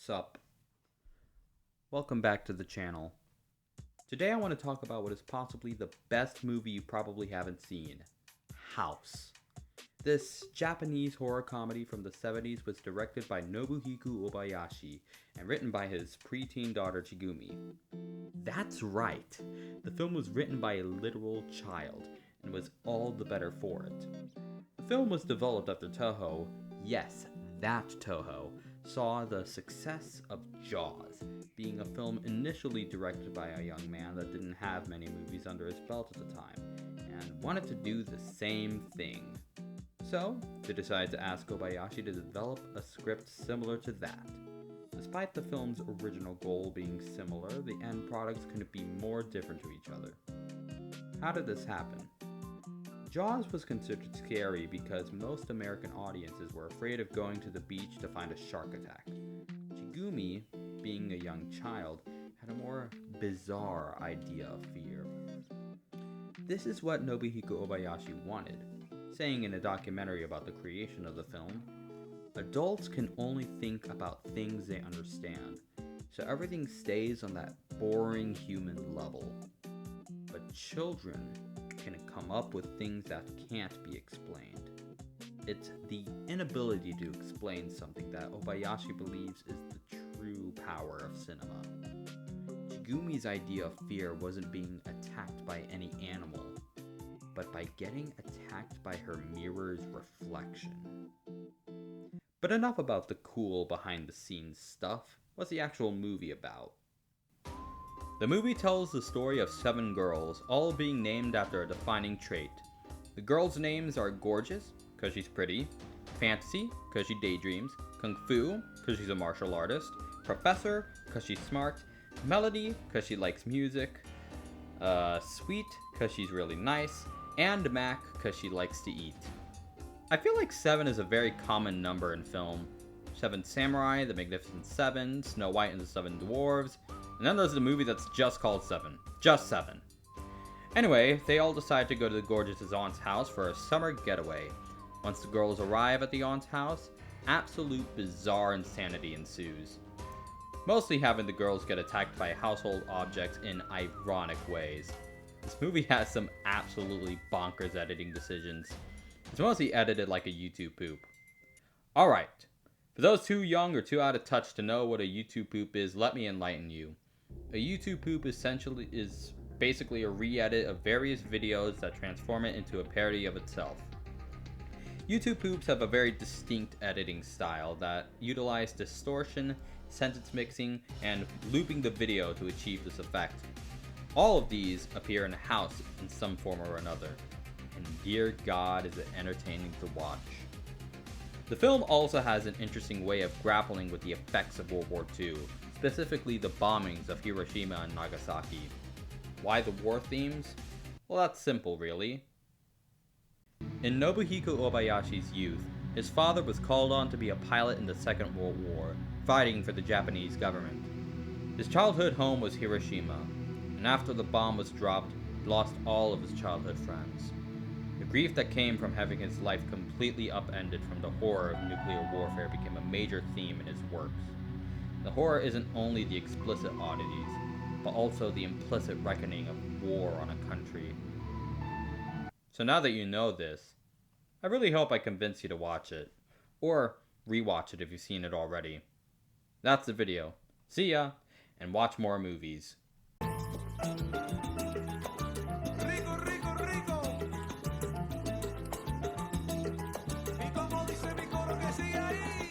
Sup. Welcome back to the channel. Today I want to talk about what is possibly the best movie you probably haven't seen. House. This Japanese horror comedy from the 70s was directed by Nobuhiko Obayashi and written by his preteen daughter Chigumi. That's right, the film was written by a literal child and was all the better for it. The film was developed after Toho, yes, that Toho, saw the success of Jaws, being a film initially directed by a young man that didn't have many movies under his belt at the time, and wanted to do the same thing. So, they decided to ask Kobayashi to develop a script similar to that. Despite the film's original goal being similar, the end products couldn't be more different to each other. How did this happen? Jaws was considered scary because most American audiences were afraid of going to the beach to find a shark attack. Chigumi, being a young child, had a more bizarre idea of fear. This is what Nobuhiko Obayashi wanted, saying in a documentary about the creation of the film, "Adults can only think about things they understand, so everything stays on that boring human level. But children can come up with things that can't be explained. It's the inability to explain something that Obayashi believes is the true power of cinema." Chigumi's idea of fear wasn't being attacked by any animal, but by getting attacked by her mirror's reflection. But enough about the cool behind-the-scenes stuff. What's the actual movie about? The movie tells the story of 7 girls, all being named after a defining trait. The girls' names are Gorgeous, because she's pretty, Fantasy, because she daydreams, Kung Fu, because she's a martial artist, Professor, because she's smart, Melody, because she likes music, Sweet, because she's really nice, and Mac, because she likes to eat. I feel like 7 is a very common number in film. 7 Samurai, The Magnificent Seven, Snow White and the 7 Dwarves, and then there's the movie that's just called 7. Just 7. Anyway, they all decide to go to the Gorgeous' aunt's house for a summer getaway. Once the girls arrive at the aunt's house, absolute bizarre insanity ensues. Mostly having the girls get attacked by household objects in ironic ways. This movie has some absolutely bonkers editing decisions. It's mostly edited like a YouTube poop. Alright, for those too young or too out of touch to know what a YouTube poop is, let me enlighten you. A YouTube poop essentially is basically a re-edit of various videos that transform it into a parody of itself. YouTube poops have a very distinct editing style that utilize distortion, sentence mixing, and looping the video to achieve this effect. All of these appear in House in some form or another, and dear God is it entertaining to watch. The film also has an interesting way of grappling with the effects of World War II, specifically the bombings of Hiroshima and Nagasaki. Why the war themes? Well, that's simple, really. In Nobuhiko Obayashi's youth, his father was called on to be a pilot in the Second World War, fighting for the Japanese government. His childhood home was Hiroshima, and after the bomb was dropped, he lost all of his childhood friends. The grief that came from having his life completely upended from the horror of nuclear warfare became a major theme in his works. The horror isn't only the explicit oddities, but also the implicit reckoning of war on a country. So now that you know this, I really hope I convince you to watch it, or rewatch it if you've seen it already. That's the video. See ya, and watch more movies.